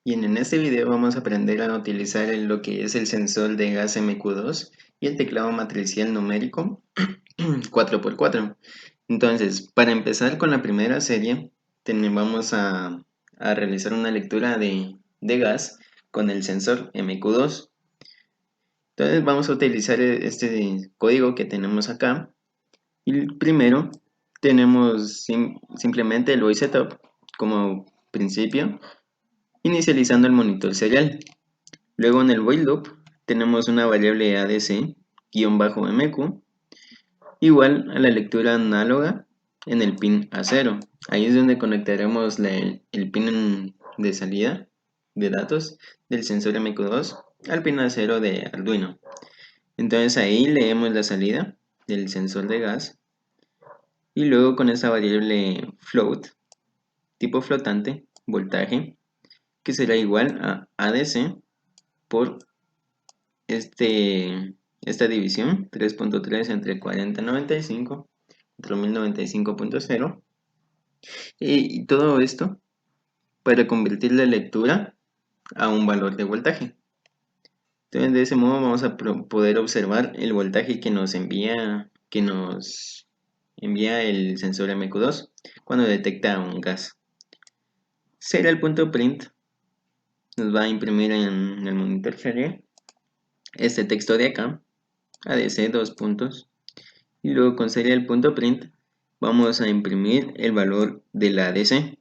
Y en este video vamos a aprender a utilizar lo que es el sensor de gas MQ2 y el teclado matricial numérico 4x4. Entonces, para empezar con la primera serie, vamos a realizar una lectura de gas con el sensor MQ2. Entonces vamos a utilizar este código que tenemos acá. Y primero tenemos simplemente el voice setup como principio, inicializando el monitor serial. Luego en el while loop tenemos una variable ADC-MQ igual a la lectura análoga en el pin A0. Ahí es donde conectaremos el pin de salida de datos del sensor MQ2 al pin A0 de Arduino. Entonces ahí leemos la salida del sensor de gas y luego con esa variable float, tipo flotante, voltaje, que será igual a ADC por esta división 3.3 entre 4095 4095.0 y todo esto para convertir la lectura a un valor de voltaje. Entonces de ese modo vamos a poder observar el voltaje que nos envía el sensor MQ2 cuando detecta un gas. Será el punto print, nos va a imprimir en el monitor serial este texto de acá, ADC dos puntos, y luego con serial.print vamos a imprimir el valor de la ADC.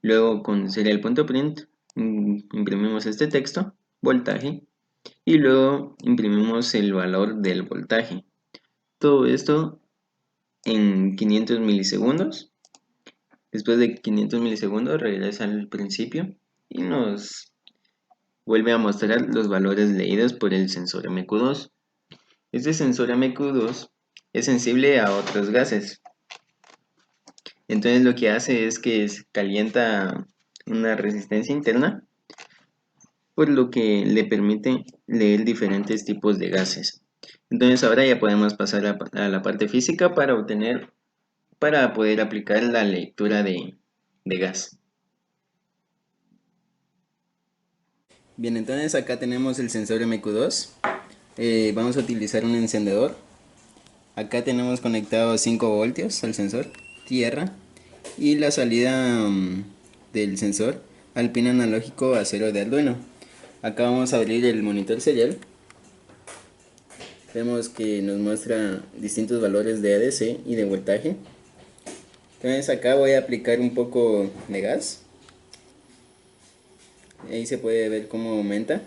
Luego con serial.print imprimimos este texto, voltaje, y luego imprimimos el valor del voltaje. Todo esto en 500 milisegundos. Después de 500 milisegundos regresa al principio y nos vuelve a mostrar los valores leídos por el sensor MQ2. Este sensor MQ2 es sensible a otros gases. Entonces lo que hace es que calienta una resistencia interna, por lo que le permite leer diferentes tipos de gases. Entonces ahora ya podemos pasar a la parte física para poder aplicar la lectura de gas. Bien, entonces acá tenemos el sensor MQ2. Vamos a utilizar un encendedor. Acá tenemos conectado 5 voltios al sensor, tierra, y la salida del sensor al pin analógico A0 de Arduino. Acá vamos a abrir el monitor serial. Vemos que nos muestra distintos valores de ADC y de voltaje. Entonces acá voy a aplicar un poco de gas. Ahí se puede ver cómo aumenta.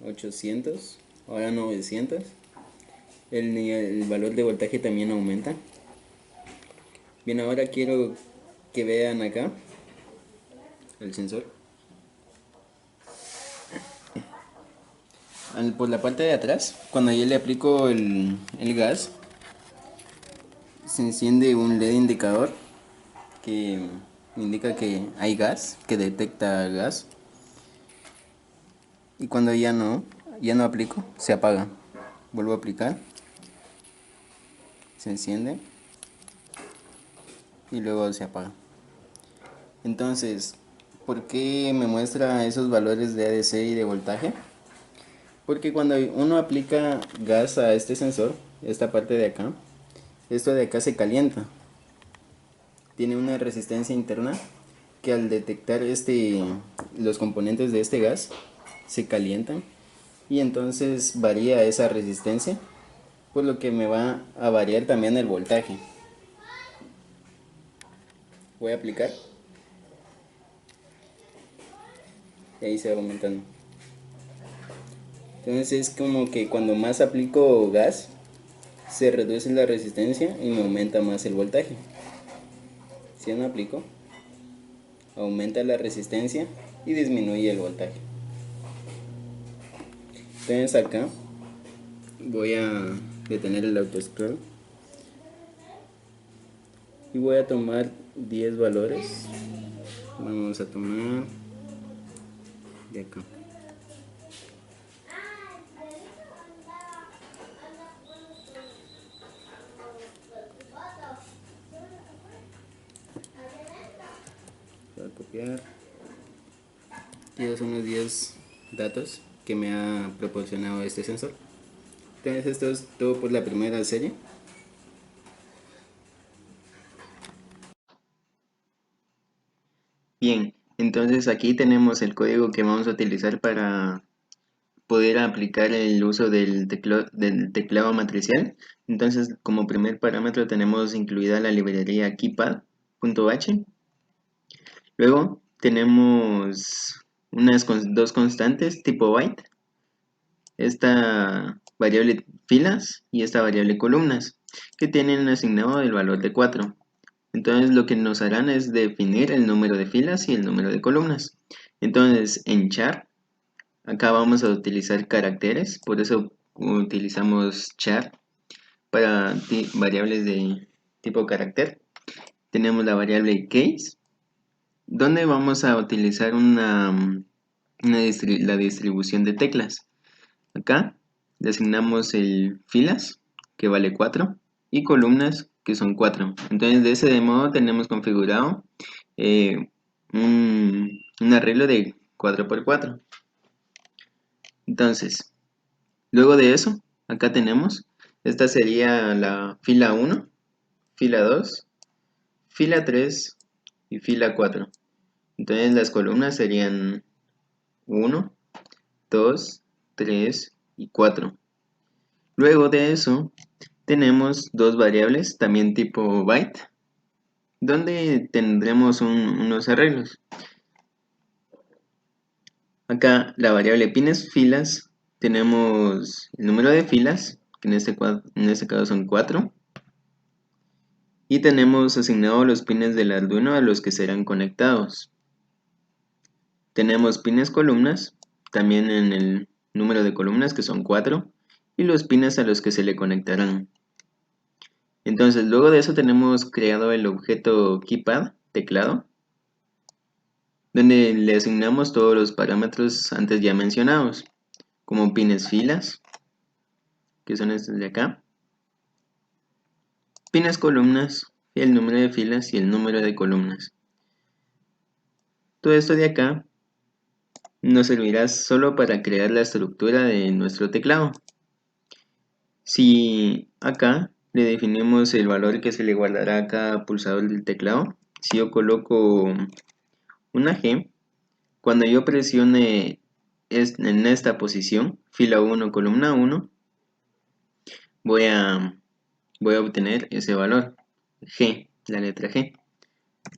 800, ahora 900. El valor de voltaje también aumenta. Bien, ahora quiero que vean acá el sensor. Por la parte de atrás, cuando yo le aplico el gas, se enciende un LED indicador que indica que hay gas, que detecta gas. Y cuando ya no aplico, se apaga. Vuelvo a aplicar, se enciende y luego se apaga. Entonces, ¿por qué me muestra esos valores de ADC y de voltaje? Porque cuando uno aplica gas a este sensor, esta parte de acá, esto de acá se calienta. Tiene una resistencia interna que al detectar los componentes de este gas se calientan y entonces varía esa resistencia, por lo que me va a variar también el voltaje. Voy a aplicar y ahí se va aumentando. Entonces es como que cuando más aplico gas se reduce la resistencia y me aumenta más el voltaje. Si no aplico, aumenta la resistencia y disminuye el voltaje. Entonces acá voy a detener el auto scroll y voy a tomar 10 valores. Vamos a tomar de acá. a copiar. Estos son los 10 datos que me ha proporcionado este sensor. Entonces esto es todo por la primera serie. Bien, entonces aquí tenemos el código que vamos a utilizar para poder aplicar el uso del teclado matricial. Entonces, como primer parámetro tenemos incluida la librería keypad.h. Luego tenemos dos constantes tipo byte, esta variable filas y esta variable columnas, que tienen asignado el valor de 4. Entonces lo que nos harán es definir el número de filas y el número de columnas. Entonces en char, acá vamos a utilizar caracteres, por eso utilizamos char para variables de tipo carácter. Tenemos la variable case, donde vamos a utilizar la distribución de teclas. Acá le asignamos el filas, que vale 4, y columnas, que son 4. Entonces de ese modo tenemos configurado eh, un arreglo de 4×4. Entonces, luego de eso, acá tenemos, esta sería la fila 1, fila 2, fila 3 y fila 4. Entonces las columnas serían 1, 2, 3 y 4. Luego de eso, tenemos dos variables, también tipo byte, donde tendremos unos arreglos. Acá la variable pines filas, tenemos el número de filas, que en este caso son 4, y tenemos asignados los pines del Arduino a los que serán conectados. Tenemos pines columnas, también en el número de columnas, que son 4, y los pines a los que se le conectarán. Entonces, luego de eso tenemos creado el objeto keypad, teclado, donde le asignamos todos los parámetros antes ya mencionados, como pines filas, que son estos de acá, pines columnas, el número de filas y el número de columnas. Todo esto de acá nos servirá solo para crear la estructura de nuestro teclado. Si acá le definimos el valor que se le guardará a cada pulsador del teclado, si yo coloco una G, cuando yo presione en esta posición, fila 1, columna 1, voy a obtener ese valor, G, la letra G.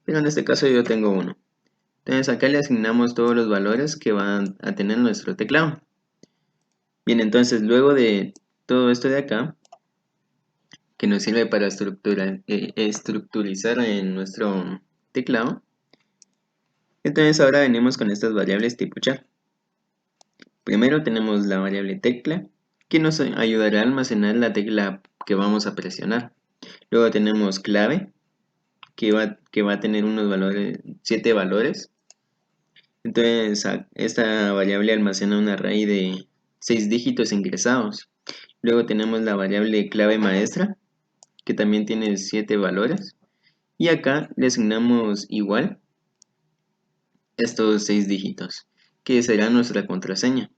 Pero en este caso yo tengo 1. Entonces acá le asignamos todos los valores que van a tener nuestro teclado. Bien, entonces luego de todo esto de acá, que nos sirve para estructurizar en nuestro teclado, entonces ahora venimos con estas variables tipo char. Primero tenemos la variable tecla, que nos ayudará a almacenar la tecla que vamos a presionar. Luego tenemos clave, que va a tener unos valores, 7 valores. Entonces esta variable almacena un array de 6 dígitos ingresados. Luego tenemos la variable clave maestra, que también tiene 7 valores. Y acá le asignamos igual estos 6 dígitos, que será nuestra contraseña,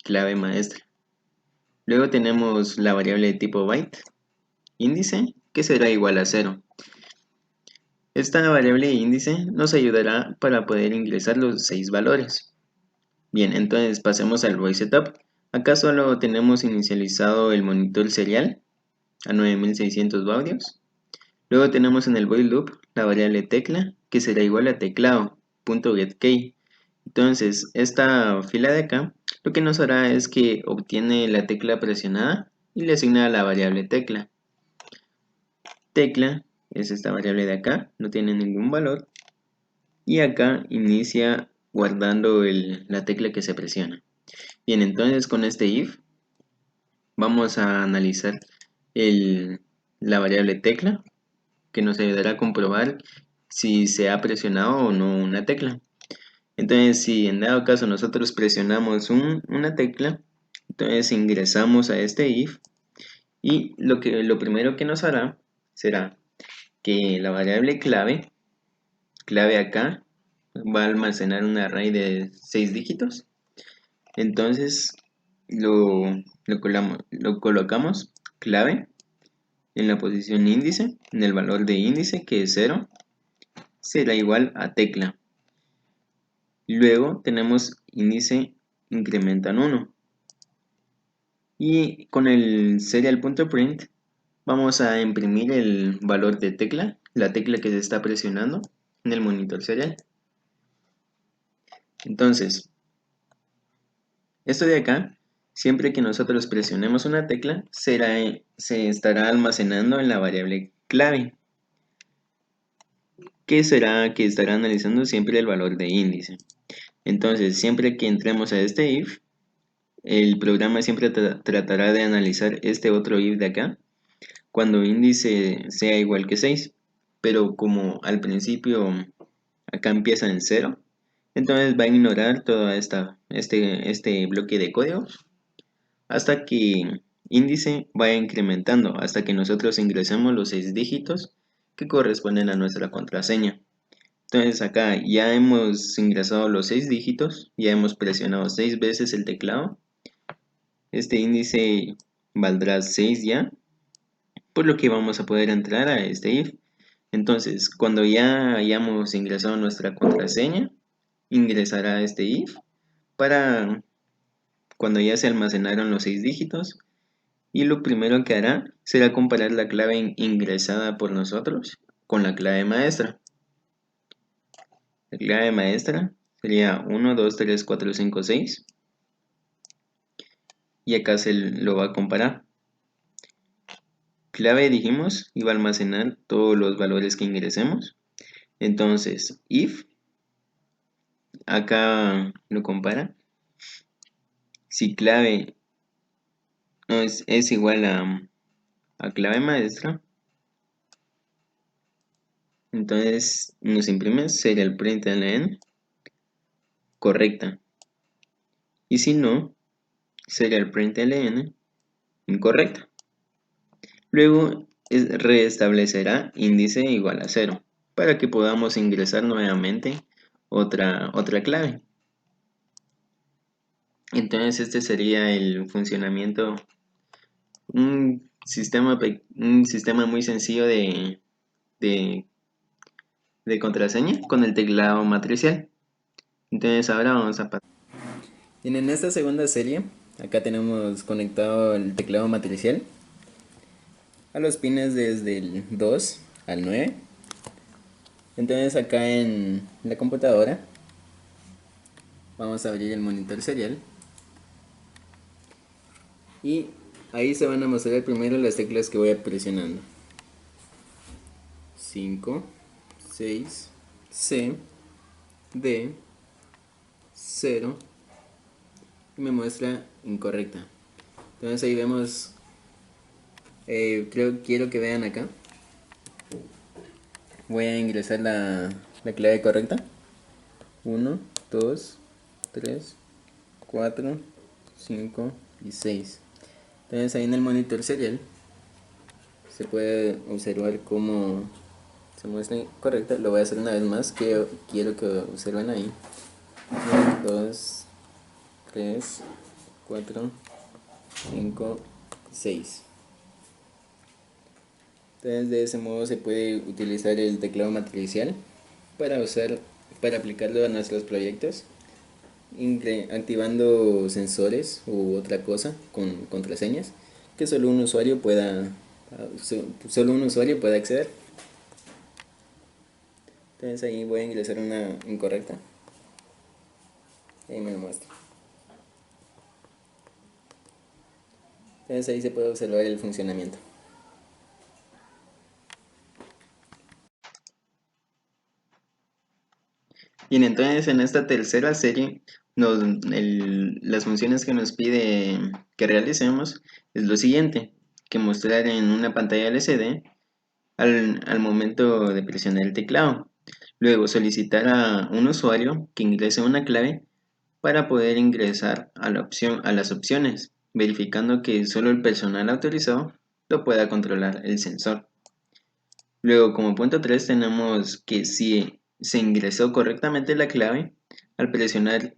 clave maestra. Luego tenemos la variable de tipo byte, índice, que será igual a 0. Esta variable de índice nos ayudará para poder ingresar los 6 valores. Bien, entonces pasemos al void setup. Acá solo tenemos inicializado el monitor serial a 9600 baudios. Luego tenemos en el void loop la variable tecla, que será igual a teclado.getKey. Entonces, esta fila de acá lo que nos hará es que obtiene la tecla presionada y le asigna la variable tecla. Tecla es esta variable de acá, no tiene ningún valor. Y acá inicia guardando la tecla que se presiona. Bien, entonces con este if vamos a analizar la variable tecla, que nos ayudará a comprobar si se ha presionado o no una tecla. Entonces, si en dado caso nosotros presionamos una tecla, entonces ingresamos a este if y lo primero que nos hará será que la variable clave acá, va a almacenar un array de 6 dígitos. Entonces lo colocamos clave en la posición índice, en el valor de índice que es 0, será igual a tecla. Luego tenemos índice incrementa en 1. Y con el serial.print vamos a imprimir el valor de tecla, la tecla que se está presionando en el monitor serial. Entonces, esto de acá, siempre que nosotros presionemos una tecla, se estará almacenando en la variable clave, que será que estará analizando siempre el valor de índice. Entonces, siempre que entremos a este if, el programa siempre tratará de analizar este otro if de acá, cuando índice sea igual que 6. Pero como al principio acá empieza en 0, entonces va a ignorar todo este bloque de código hasta que índice vaya incrementando, hasta que nosotros ingresemos los 6 dígitos que corresponden a nuestra contraseña. Entonces acá ya hemos ingresado los 6 dígitos, ya hemos presionado 6 veces el teclado. Este índice valdrá 6 ya, por lo que vamos a poder entrar a este if. Entonces, cuando ya hayamos ingresado nuestra contraseña, ingresará a este if para cuando ya se almacenaron los 6 dígitos, y lo primero que hará será comparar la clave ingresada por nosotros con la clave maestra. La clave maestra sería 1, 2, 3, 4, 5, 6, y acá se lo va a comparar. Clave, dijimos, iba a almacenar todos los valores que ingresemos. Entonces, if, acá lo compara. Si clave no es igual a clave maestra, entonces nos imprime serial.println correcta. Y si no, serial.println incorrecta. Luego restablecerá índice igual a 0 para que podamos ingresar nuevamente otra clave. Entonces este sería el funcionamiento, un sistema muy sencillo de contraseña con el teclado matricial. Entonces ahora vamos a pasar. Bien, en esta segunda serie, acá tenemos conectado el teclado matricial a los pines desde el 2 al 9. Entonces acá en la computadora vamos a abrir el monitor serial y ahí se van a mostrar primero las teclas que voy presionando: 5, 6, C, D, 0, y me muestra incorrecta. Entonces ahí vemos, quiero que vean acá. Voy a ingresar la clave correcta: 1, 2, 3, 4, 5 y 6. Entonces ahí en el monitor serial se puede observar cómo se muestra correcta. Lo voy a hacer una vez más, que quiero que observen ahí: 1, 2, 3, 4, 5, 6. Entonces de ese modo se puede utilizar el teclado matricial para aplicarlo a nuestros proyectos, activando sensores u otra cosa con contraseñas que solo un usuario pueda acceder. Entonces ahí voy a ingresar una incorrecta. Ahí me lo muestra. Entonces ahí se puede observar el funcionamiento. Bien, entonces en esta tercera serie, las funciones que nos pide que realicemos es lo siguiente: que mostrar en una pantalla LCD al momento de presionar el teclado. Luego solicitar a un usuario que ingrese una clave para poder ingresar a las opciones, verificando que solo el personal autorizado lo pueda controlar el sensor. Luego, como punto 3, tenemos que si se ingresó correctamente la clave al presionar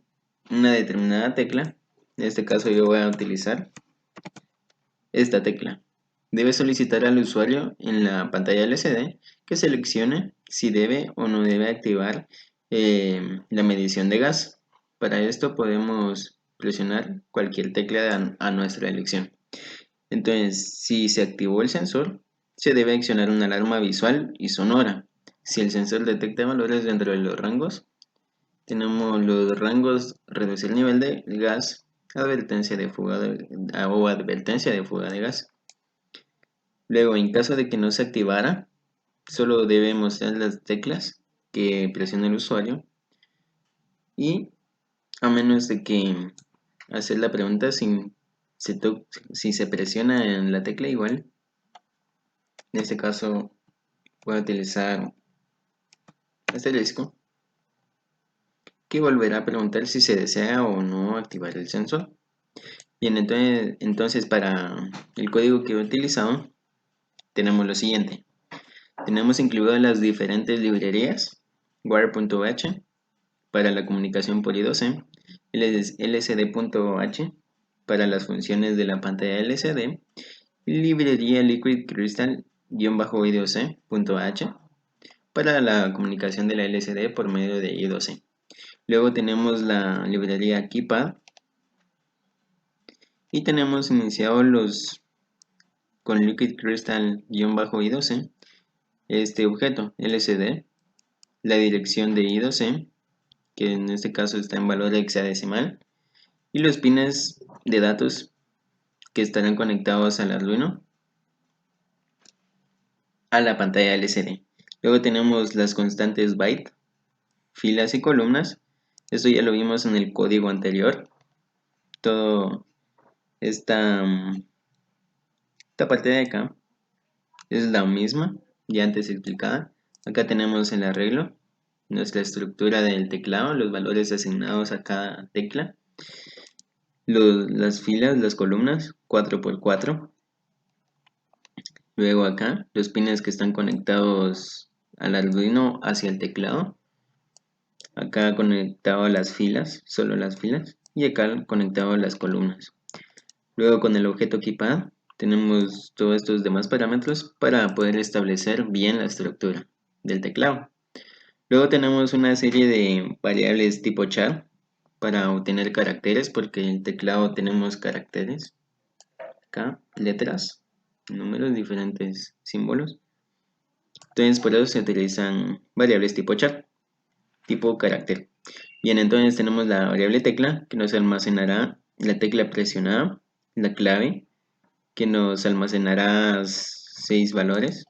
una determinada tecla. En este caso yo voy a utilizar esta tecla. Debe solicitar al usuario en la pantalla LCD que seleccione si debe o no debe activar la medición de gas. Para esto podemos presionar cualquier tecla a nuestra elección. Entonces, si se activó el sensor, se debe accionar una alarma visual y sonora. Si el sensor detecta valores dentro de los rangos, tenemos los rangos reducir nivel de gas, advertencia de fuga o advertencia de fuga de gas. Luego, en caso de que no se activara, solo debe mostrar las teclas que presiona el usuario y a menos de que hacer la pregunta si se presiona en la tecla igual, en este caso voy a utilizar este disco que volverá a preguntar si se desea o no activar el sensor. Bien, entonces para el código que he utilizado tenemos lo siguiente. Tenemos incluidas las diferentes librerías wire.h para la comunicación por I2C, lcd.h para las funciones de la pantalla LCD, y librería liquid crystal-i2c.h para la comunicación de la LCD por medio de I2C. Luego tenemos la librería keypad y tenemos iniciado con liquid crystal-i2c este objeto LCD, la dirección de I2C, que en este caso está en valor hexadecimal, y los pines de datos que estarán conectados al Arduino a la pantalla LCD. Luego tenemos las constantes byte, filas y columnas. Esto ya lo vimos en el código anterior. Todo esta parte de acá es la misma, ya antes explicada. Acá tenemos el arreglo, nuestra estructura del teclado, los valores asignados a cada tecla, las filas, las columnas, 4x4. Luego acá, los pines que están conectados al Arduino hacia el teclado. Acá conectado a las filas, solo las filas. Y acá conectado a las columnas. Luego con el objeto keypad tenemos todos estos demás parámetros para poder establecer bien la estructura del teclado. Luego tenemos una serie de variables tipo char para obtener caracteres, porque en el teclado tenemos caracteres. Acá, letras, números, diferentes símbolos. Entonces por eso se utilizan variables tipo char, tipo carácter. Bien, entonces tenemos la variable tecla que nos almacenará la tecla presionada, la clave que nos almacenará 6 valores,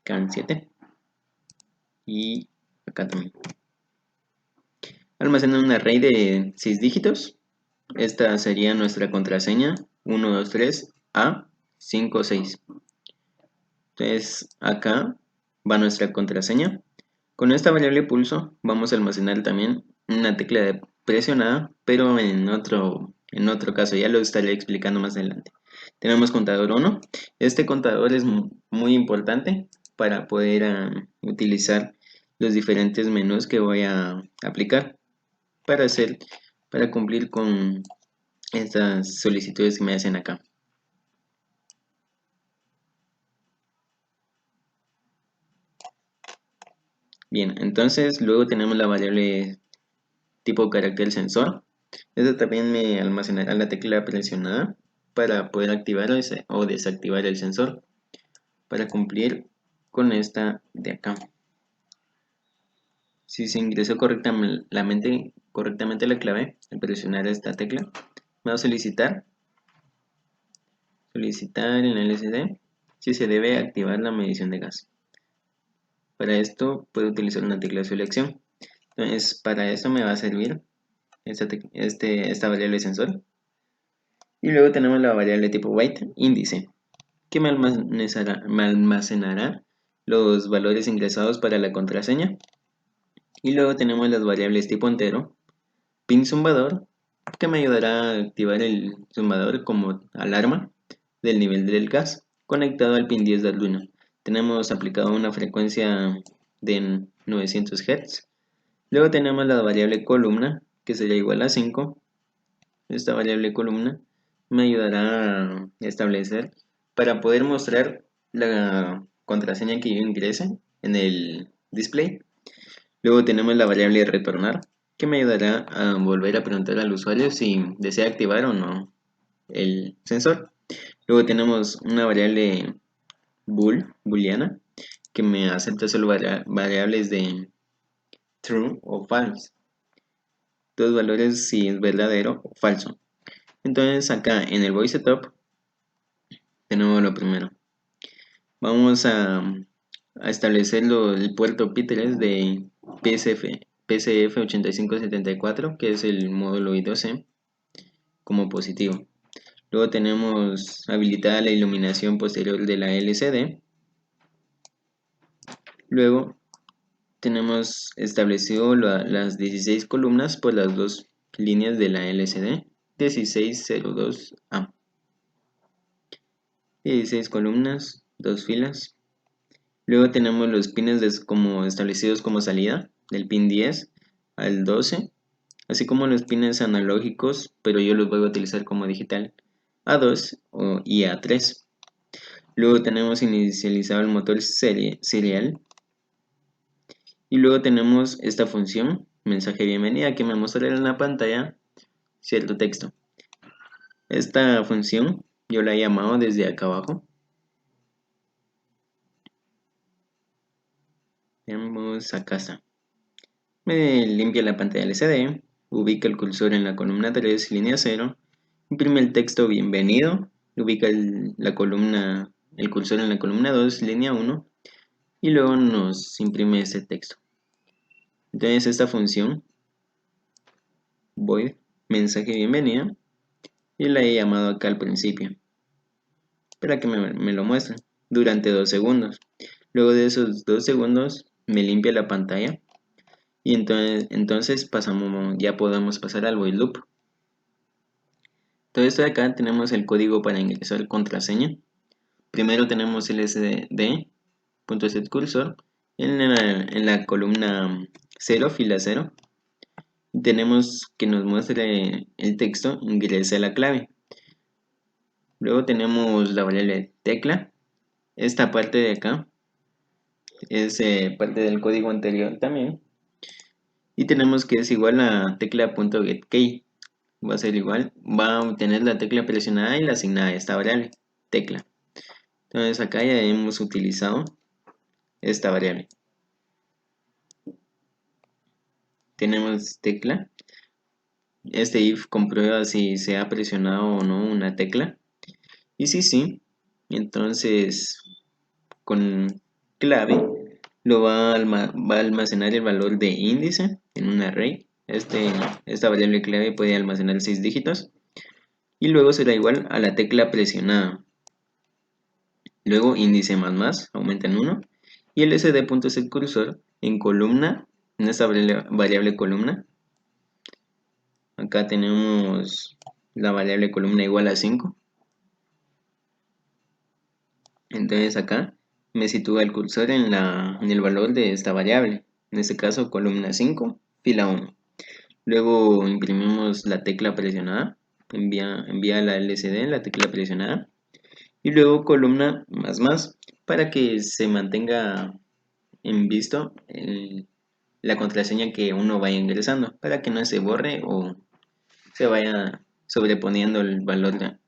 acá 7 y acá también. Almacena un array de 6 dígitos. Esta sería nuestra contraseña 1, 2, 3, A, 5, 6. Entonces acá va nuestra contraseña. Con esta variable pulso vamos a almacenar también una tecla de presionada, pero en otro caso, ya lo estaré explicando más adelante. Tenemos contador 1. Este contador es muy importante para poder utilizar los diferentes menús que voy a aplicar para cumplir con estas solicitudes que me hacen acá. Bien, entonces luego tenemos la variable tipo carácter sensor. Esta también me almacenará la tecla presionada para poder activar o desactivar el sensor para cumplir con esta de acá. Si se ingresó correctamente la clave al presionar esta tecla, me va a solicitar en el LCD si se debe activar la medición de gas. Para esto puedo utilizar una tecla de selección. Entonces, para eso me va a servir esta variable sensor. Y luego tenemos la variable tipo byte índice, que me almacenará los valores ingresados para la contraseña. Y luego tenemos las variables tipo entero, pin zumbador, que me ayudará a activar el zumbador como alarma del nivel del gas conectado al pin 10 de Arduino. Tenemos aplicado una frecuencia de 900 Hz. Luego tenemos la variable columna, que sería igual a 5. Esta variable columna me ayudará a establecer para poder mostrar la contraseña que yo ingrese en el display. Luego tenemos la variable retornar, que me ayudará a volver a preguntar al usuario si desea activar o no el sensor. Luego tenemos una variable booleana, que me acepta solo variables de true o false. Dos valores si es verdadero o falso. Entonces acá en el voice setup tenemos lo primero. Vamos a establecer el puerto P3 de PCF8574, que es el módulo I2C, como positivo. Luego tenemos habilitada la iluminación posterior de la LCD. Luego tenemos establecido las 16 columnas por las dos líneas de la LCD 1602A. 16 columnas, dos filas. Luego tenemos los pines establecidos como salida, del pin 10 al 12, así como los pines analógicos, pero yo los voy a utilizar como digital, A2 y A3. Luego tenemos inicializado el motor serial. Y luego tenemos esta función, mensaje bienvenida, que me mostrará en la pantalla cierto texto. Esta función yo la he llamado desde acá abajo. Vamos a casa. Me limpia la pantalla LCD, ubica el cursor en la columna 3, línea 0, imprime el texto bienvenido, ubica el cursor en la columna 2, línea 1, y luego nos imprime este texto. Entonces esta función, void, mensaje bienvenida, y la he llamado acá al principio, para que me lo muestre durante 2 segundos. Luego de esos 2 segundos me limpia la pantalla. Y entonces ya podemos pasar al while loop. Todo esto de acá tenemos el código para ingresar contraseña. Primero tenemos el sd.setCursor en la columna 0, fila 0. Tenemos que nos muestre el texto, ingrese la clave. Luego tenemos la variable tecla. Esta parte de acá es parte del código anterior también. Y tenemos que es igual a tecla.getKey. Va a ser igual, va a obtener la tecla presionada y la asignada a esta variable, tecla. Entonces acá ya hemos utilizado esta variable. Tenemos tecla. Este if comprueba si se ha presionado o no una tecla. Y si sí, entonces con clave va a almacenar el valor de índice en un array. Esta variable clave puede almacenar 6 dígitos. Y luego será igual a la tecla presionada. Luego índice más aumenta en 1. Y el sd.setCursor en columna, en esta variable columna. Acá tenemos la variable columna igual a 5. Entonces acá me sitúa el cursor en el valor de esta variable. En este caso columna 5, fila 1. Luego imprimimos la tecla presionada. Envía a la LCD la tecla presionada. Y luego columna más para que se mantenga en visto la contraseña que uno vaya ingresando, para que no se borre o se vaya sobreponiendo el valor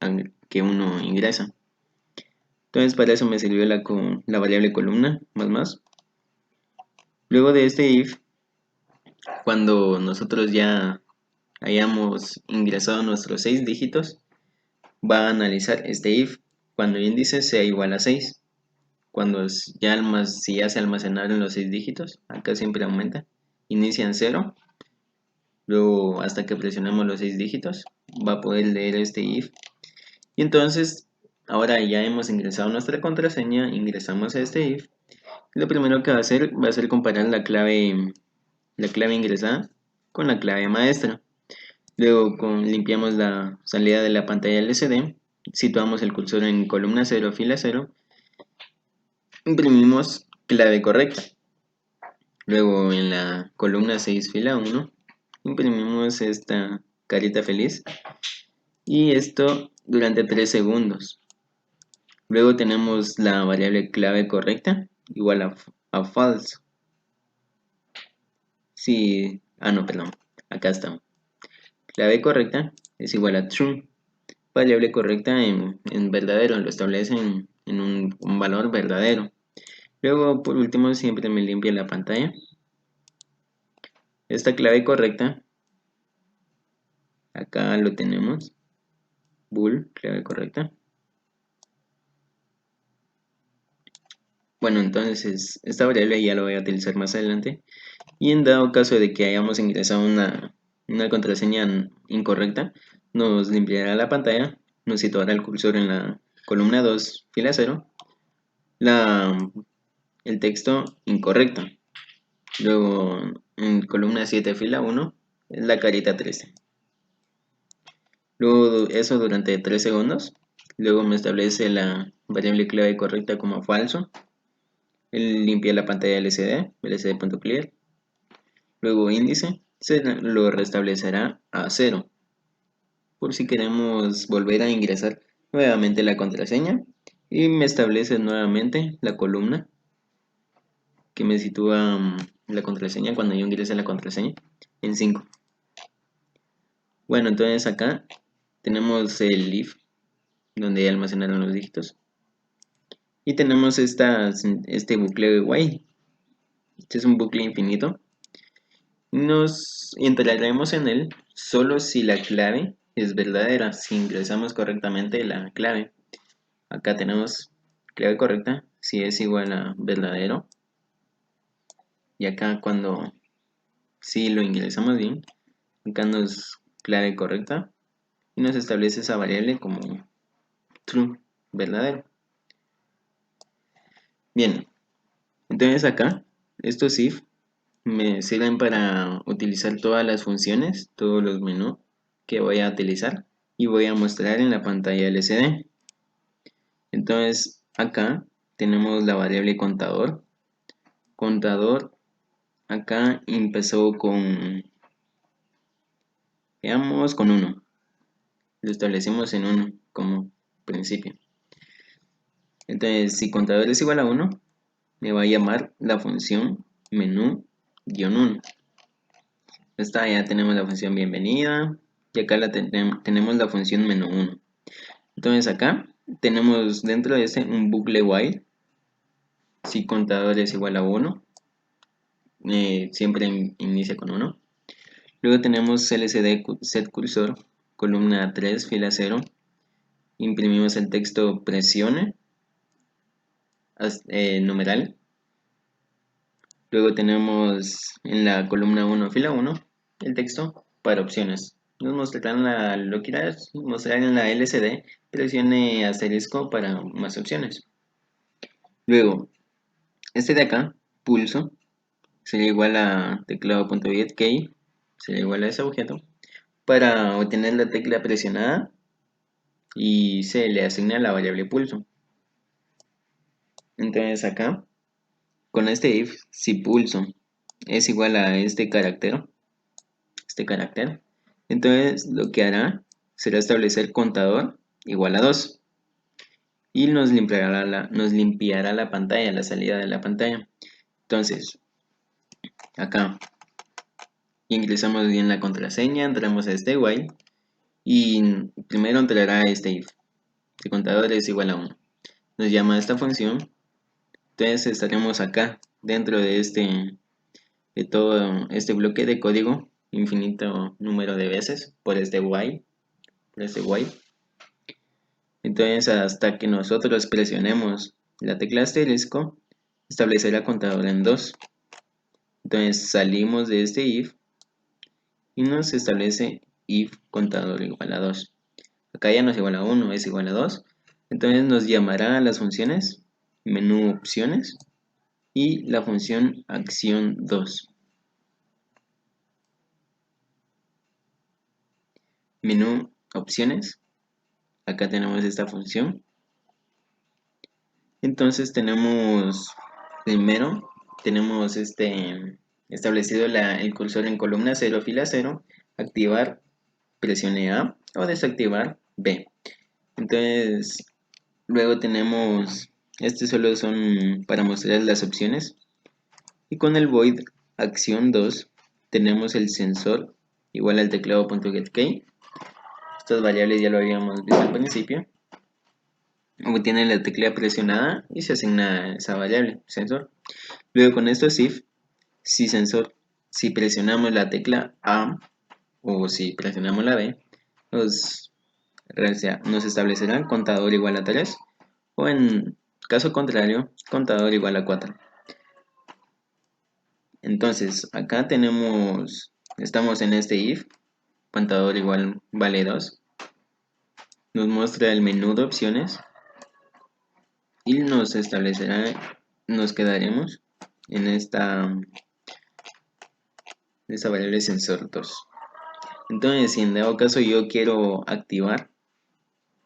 que uno ingresa. Entonces para eso me sirvió la variable columna más. Luego de este if, cuando nosotros ya hayamos ingresado nuestros 6 dígitos, va a analizar este if cuando el índice sea igual a 6. Si ya se almacenaron los 6 dígitos, acá siempre aumenta, inicia en 0, luego hasta que presionemos los 6 dígitos, va a poder leer este if. Y entonces, ahora ya hemos ingresado nuestra contraseña, ingresamos a este if. Lo primero que va a hacer comparar la clave ingresada con la clave maestra. Luego limpiamos la salida de la pantalla LCD, situamos el cursor en columna 0, fila 0, imprimimos clave correcta. Luego en la columna 6 fila 1 imprimimos esta carita feliz y esto durante 3 segundos. Luego tenemos la variable clave correcta igual a false. Si, no, perdón, acá está. Clave correcta es igual a true. Variable correcta en verdadero, lo establece en un valor verdadero. Luego, por último, siempre me limpia la pantalla. Esta clave correcta, acá lo tenemos. Bool, clave correcta. Bueno, entonces esta variable ya la voy a utilizar más adelante. Y en dado caso de que hayamos ingresado una contraseña incorrecta, nos limpiará la pantalla, nos situará el cursor en la columna 2, fila 0, el texto incorrecto. Luego en columna 7, fila 1, es la carita 13. Luego eso durante 3 segundos. Luego me establece la variable clave correcta como falso. Él limpia la pantalla LCD, lcd.clear. Luego índice, se lo restablecerá a 0. Por si queremos volver a ingresar nuevamente la contraseña. Y me establece nuevamente la columna que me sitúa la contraseña cuando yo ingrese la contraseña en 5. Bueno, entonces acá tenemos el if, donde almacenaron los dígitos. Y tenemos este bucle while. Este es un bucle infinito. Nos entraremos en él solo si la clave es verdadera, si ingresamos correctamente la clave. Acá tenemos clave correcta, si es igual a verdadero. Y acá cuando si lo ingresamos bien, acá nos clave correcta y nos establece esa variable como true, verdadero. Bien, entonces acá estos if me sirven para utilizar todas las funciones, todos los menús que voy a utilizar y voy a mostrar en la pantalla LCD. Entonces acá tenemos la variable contador. Contador acá empezó veamos, con 1. Lo establecimos en 1 como principio. Entonces si contador es igual a 1, me va a llamar la función menú-1. Esta ya tenemos la función bienvenida y acá tenemos la función menú 1. Entonces acá tenemos dentro de este un bucle while. Si contador es igual a 1, siempre inicia con 1. Luego tenemos lcd set cursor, columna 3, fila 0. Imprimimos el texto presione, numeral. Luego tenemos en la columna 1, fila 1, el texto para opciones. Nos mostrarán lo que quieras mostrar en la LCD, presione asterisco para más opciones. Luego, este de acá, pulso, sería igual a teclado.get sería igual a ese objeto. Para obtener la tecla presionada y se le asigna la variable pulso. Entonces acá, con este if, si pulso es igual a este carácter, entonces lo que hará será establecer contador igual a 2 y nos limpiará la pantalla, la salida de la pantalla. Entonces, acá ingresamos bien la contraseña, entramos a este while y primero entrará este if. Si contador es igual a 1. Nos llama a esta función. Entonces estaremos acá dentro de todo este bloque de código infinito número de veces por este while. Entonces hasta que nosotros presionemos la tecla asterisco, establecerá contador en 2. Entonces salimos de este if y nos establece if contador igual a 2. Acá ya no es igual a 1, es igual a 2. Entonces nos llamará a las funciones menú opciones y la función acción 2. Menú opciones, acá tenemos esta función. Entonces tenemos primero tenemos establecido el cursor en columna 0, fila 0, activar, presione A o desactivar B. Entonces, luego tenemos, estos solo son para mostrar las opciones. Y con el void acción 2 tenemos el sensor igual al teclado.getKey. Estas variables ya lo habíamos visto al principio. Obtiene la tecla presionada y se asigna esa variable, sensor. Luego con esto si sensor, si presionamos la tecla A o si presionamos la B, nos establecerá contador igual a 3 o en caso contrario, contador igual a 4. Entonces acá estamos en este if, contador igual vale 2. Nos muestra el menú de opciones y nos establecerá, nos quedaremos en esta variable sensor 2. Entonces, si en dado caso yo quiero activar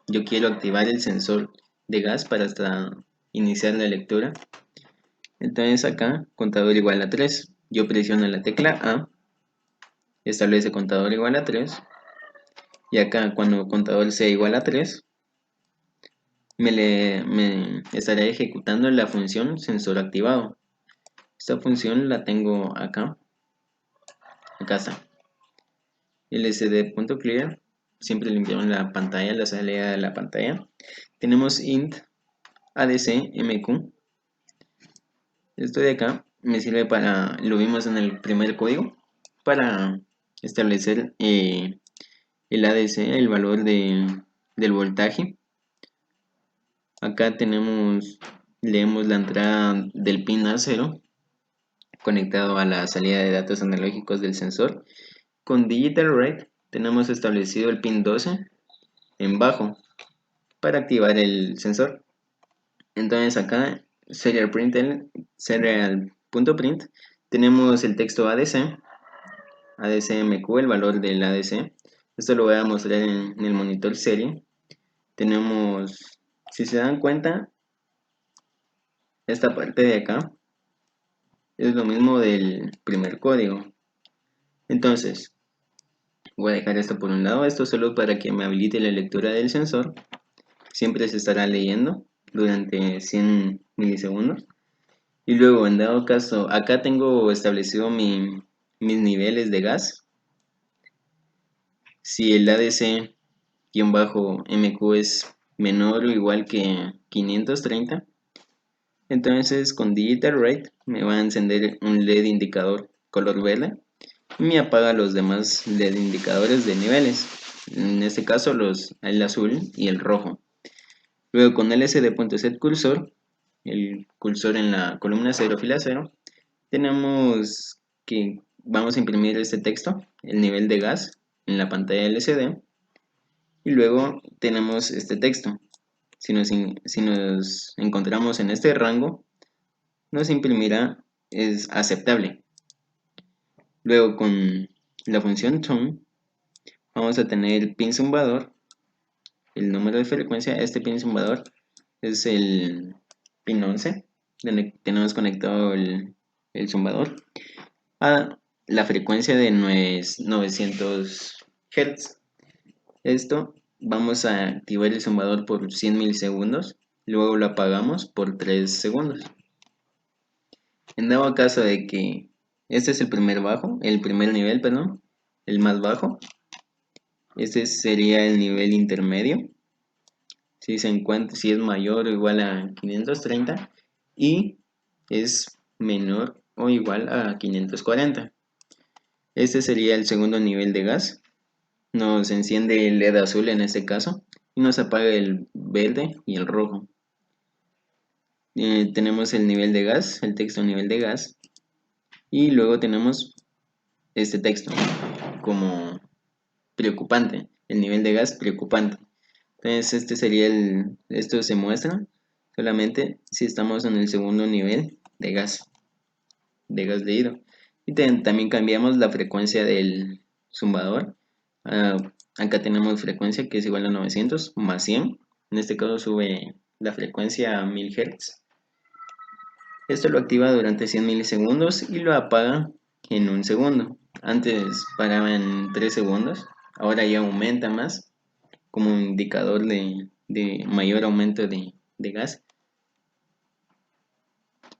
el sensor de gas para hasta iniciar la lectura, entonces acá contador igual a 3. Yo presiono la tecla A, establece contador igual a 3, y acá cuando contador sea igual a 3, me estará ejecutando la función sensor activado. Esta función la tengo acá está. lsd.clear, siempre limpiamos la pantalla, la salida de la pantalla. Tenemos int adcmq. Esto de acá me sirve para, lo vimos en el primer código, para establecer el ADC, el valor del voltaje. Acá leemos la entrada del pin A0 conectado a la salida de datos analógicos del sensor. Con Digital Write tenemos establecido el pin 12 en bajo para activar el sensor. Entonces acá serial.print tenemos el texto ADC, ADCMQ, el valor del ADC. Esto lo voy a mostrar en el monitor serie. Tenemos, si se dan cuenta, esta parte de acá es lo mismo del primer código. Entonces, voy a dejar esto por un lado. Esto solo para que me habilite la lectura del sensor. Siempre se estará leyendo durante 100 milisegundos. Y luego, en dado caso, acá tengo establecido mis niveles de gas. Si el ADC-MQ es menor o igual que 530, entonces con Digital Write me va a encender un LED indicador color verde y me apaga los demás LED indicadores de niveles. En este caso el azul y el rojo. Luego con lsd.setCursor, el cursor en la columna 0, fila 0, tenemos que vamos a imprimir este texto, el nivel de gas, en la pantalla LCD. Y luego tenemos este texto. Si nos encontramos en este rango, nos imprimirá es aceptable. Luego con la función tone vamos a tener el pin zumbador, el número de frecuencia. Este pin zumbador es el pin 11, donde tenemos conectado el zumbador a la frecuencia de 900 Hz. Esto vamos a activar el zumbador por 100 milisegundos, luego lo apagamos por 3 segundos. En dado caso de que este es el primer nivel, perdón, el más bajo, este sería el nivel intermedio, si es mayor o igual a 530 y es menor o igual a 540. Este sería el segundo nivel de gas. Nos enciende el LED azul en este caso y nos apaga el verde y el rojo. Tenemos el nivel de gas, el texto nivel de gas, y luego tenemos este texto como preocupante, el nivel de gas preocupante. Entonces esto se muestra solamente si estamos en el segundo nivel de gas leído. Y también cambiamos la frecuencia del zumbador. Acá tenemos frecuencia que es igual a 900 más 100. En este caso sube la frecuencia a 1000 Hz. Esto lo activa durante 100 milisegundos y lo apaga en 1 segundo. Antes paraba en 3 segundos, ahora ya aumenta más como un indicador de mayor aumento de gas.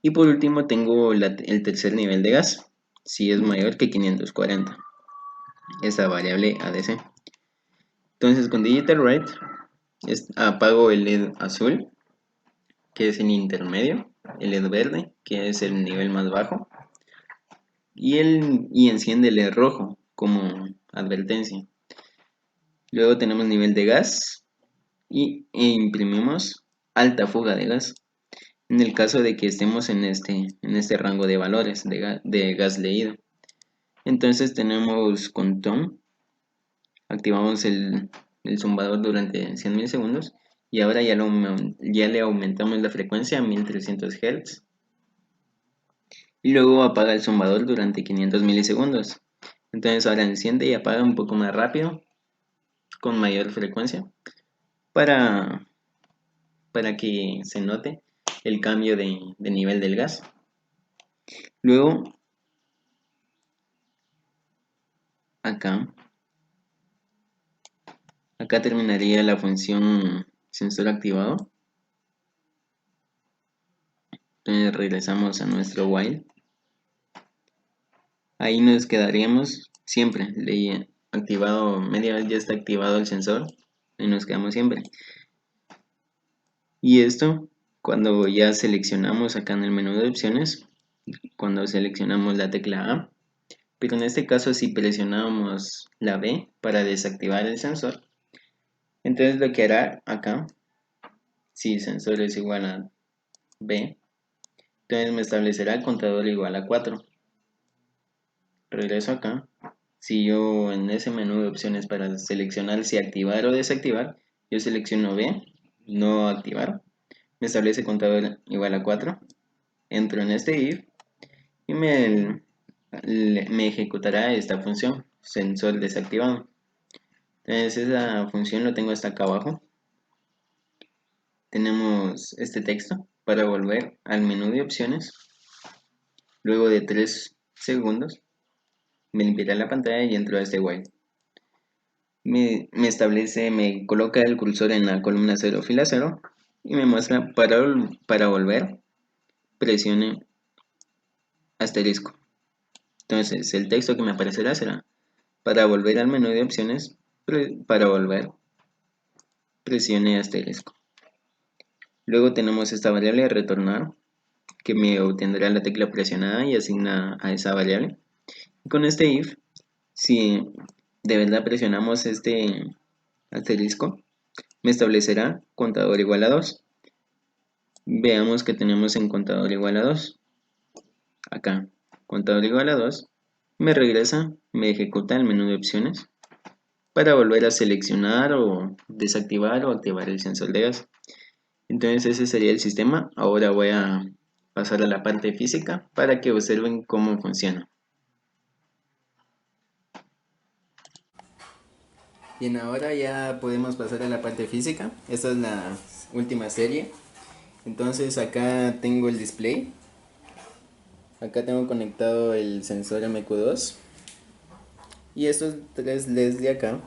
Y por último tengo el tercer nivel de gas, si es mayor que 540, esa variable ADC. Entonces con Digital Write apago el LED azul, que es el intermedio, el LED verde, que es el nivel más bajo, y enciende el LED rojo como advertencia. Luego tenemos nivel de gas e imprimimos alta fuga de gas. En el caso de que estemos en este rango de valores de gas leído. Entonces tenemos con Tom, activamos el zumbador durante 100 milisegundos y ahora ya le aumentamos la frecuencia a 1300 Hz. Y luego apaga el zumbador durante 500 milisegundos. Entonces ahora enciende y apaga un poco más rápido, con mayor frecuencia, para, para que se note el cambio de nivel del gas. Luego, acá terminaría la función sensor activado. Entonces regresamos a nuestro while. Ahí nos quedaríamos siempre. Activado, media vez ya está activado el sensor. Y nos quedamos siempre. Y esto, cuando ya seleccionamos acá en el menú de opciones, cuando seleccionamos la tecla A, pero en este caso si presionamos la B para desactivar el sensor, entonces lo que hará acá, si sensor es igual a B, entonces me establecerá el contador igual a 4. Regreso acá. Si yo en ese menú de opciones para seleccionar si activar o desactivar, yo selecciono B, no activar, me establece contador igual a 4. Entro en este if y me ejecutará esta función, sensor desactivado. Entonces esa función lo tengo hasta acá abajo. Tenemos este texto para volver al menú de opciones. Luego de 3 segundos me limpiará la pantalla y entro a este while. Me coloca el cursor en la columna 0, fila 0 y me muestra para volver, presione asterisco. Entonces el texto que me aparecerá será: para volver al menú de opciones, para volver, presione asterisco. Luego tenemos esta variable retornar, que me obtendrá la tecla presionada y asigna a esa variable. Y con este if, si de verdad presionamos este asterisco, me establecerá contador igual a 2. Veamos que tenemos en contador igual a 2. Acá, contador igual a 2. Me regresa, me ejecuta el menú de opciones para volver a seleccionar o desactivar o activar el sensor de gas. Entonces ese sería el sistema. Ahora voy a pasar a la parte física para que observen cómo funciona. Bien, ahora ya podemos pasar a la parte física. Esta es la última serie. Entonces acá tengo el display. Acá tengo conectado el sensor MQ2. Y estos tres LEDs de acá,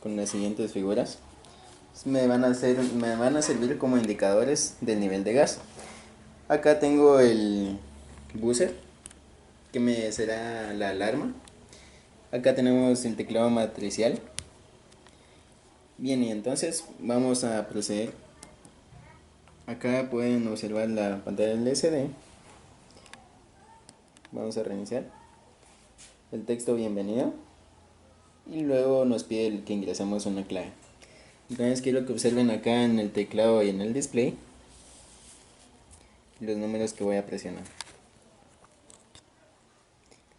con las siguientes figuras, me van a servir como indicadores del nivel de gas. Acá tengo el buzzer, que me será la alarma. Acá tenemos el teclado matricial. Bien, y entonces vamos a proceder. Acá pueden observar la pantalla del LCD. Vamos a reiniciar. El texto bienvenido. Y luego nos pide que ingresemos una clave. Entonces quiero que observen acá en el teclado y en el display los números que voy a presionar.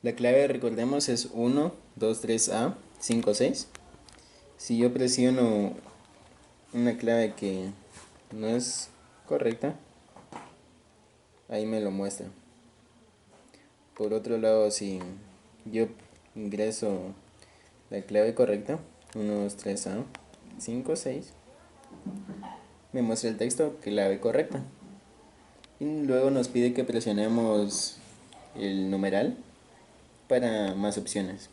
La clave, recordemos, es 1, 2, 3A, 5, 6. Si yo presiono una clave que no es correcta, ahí me lo muestra. Por otro lado, si yo ingreso la clave correcta, 1, 2, 3A, 5, 6, me muestra el texto clave correcta. Y luego nos pide que presionemos el numeral para más opciones.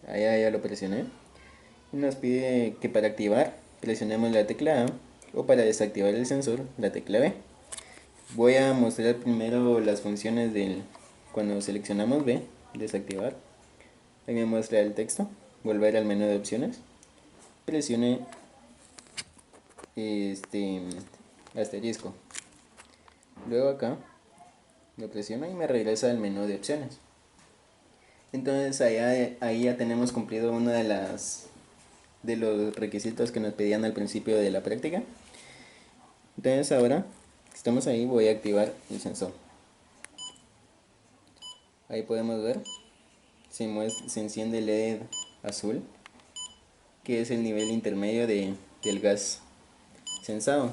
Allá ya lo presioné. Y nos pide que para activar presionemos la tecla A o para desactivar el sensor la tecla B. Voy a mostrar primero las funciones del cuando seleccionamos B, desactivar. Ahí me muestra el texto, volver al menú de opciones. Presione este asterisco. Luego acá lo presiono y me regresa al menú de opciones. Entonces ahí ya tenemos cumplido uno de los requisitos que nos pedían al principio de la práctica. Entonces ahora que estamos ahí, voy a activar el sensor. Ahí podemos ver, se enciende el LED azul, que es el nivel intermedio del gas sensado.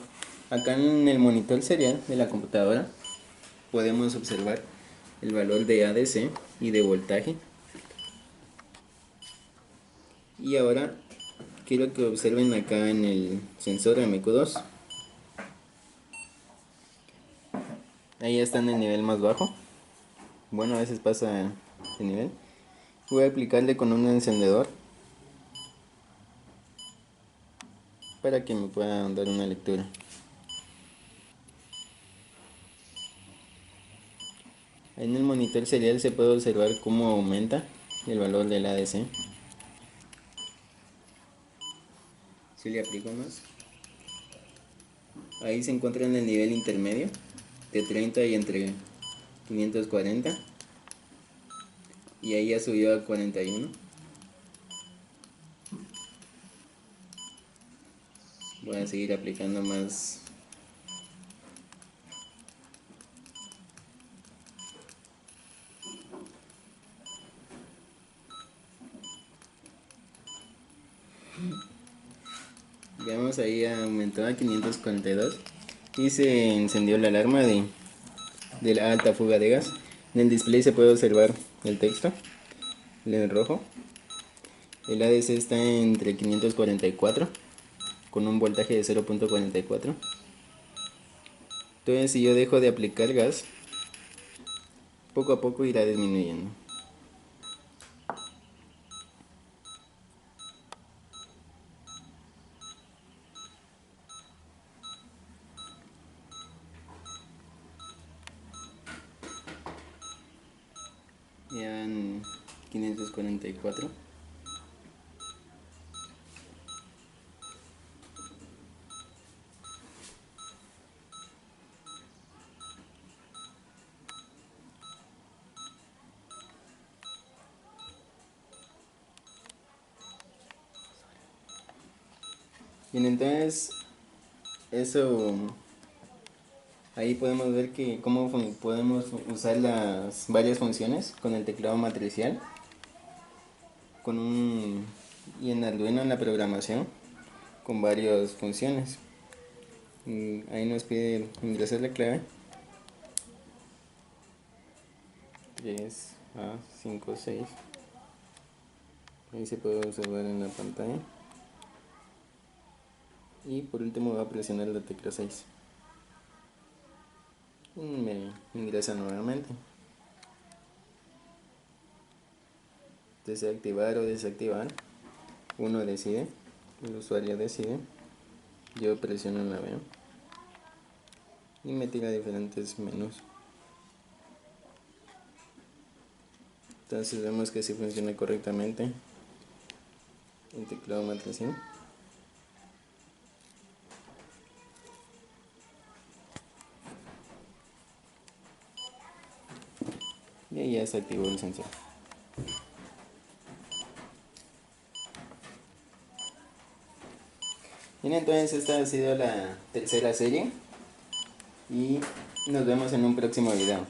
Acá en el monitor serial de la computadora podemos observar el valor de ADC y de voltaje. Y ahora quiero que observen acá en el sensor MQ2. Ahí está en el nivel más bajo. Bueno, a veces pasa de nivel. Voy a aplicarle con un encendedor para que me pueda dar una lectura. En el monitor serial se puede observar cómo aumenta el valor del ADC. Si le aplico más, ahí se encuentra en el nivel intermedio de 30 y entre 540, y ahí ya subió a 41. Voy a seguir aplicando más. Veamos, ahí aumentó a 542 y se encendió la alarma de la alta fuga de gas. En el display se puede observar el texto en rojo. El ADC está entre 544 con un voltaje de 0.44. Entonces si yo dejo de aplicar gas, poco a poco irá disminuyendo. Ya en 544. Bien, entonces eso, ahí podemos ver que cómo podemos usar las varias funciones con el teclado matricial y en Arduino en la programación con varias funciones. Ahí nos pide ingresar la clave 3A56. Ahí se puede observar en la pantalla. Y por último voy a presionar la tecla 6. Me ingresa nuevamente. Desea activar o desactivar. Uno decide, el usuario decide. Yo presiono la B y me tira diferentes menús. Entonces vemos que sí funciona correctamente el teclado matricial. Y ahí ya se activó el sensor. Bien, entonces esta ha sido la tercera serie y nos vemos en un próximo video.